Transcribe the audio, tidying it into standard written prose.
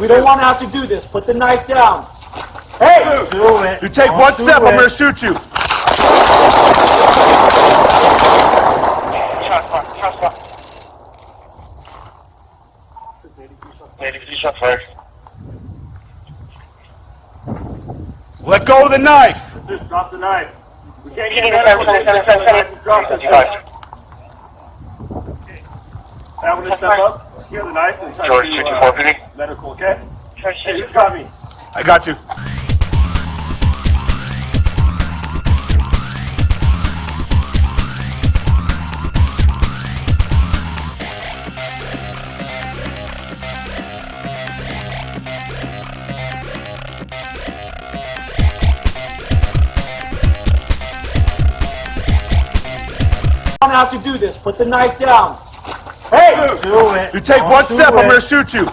We don't want to have to do this. Put the knife down. Hey! Do it. You take one step, I'm gonna shoot you. Let go of the knife. Just drop the knife. We can't get Drop the knife. I'm going to step up, secure the knife, and try George, to 6450. medical, okay? Hey, you got me. I got you. I don't have to do this. Put the knife down. Hey! Do it. You take one step, I'm gonna shoot you.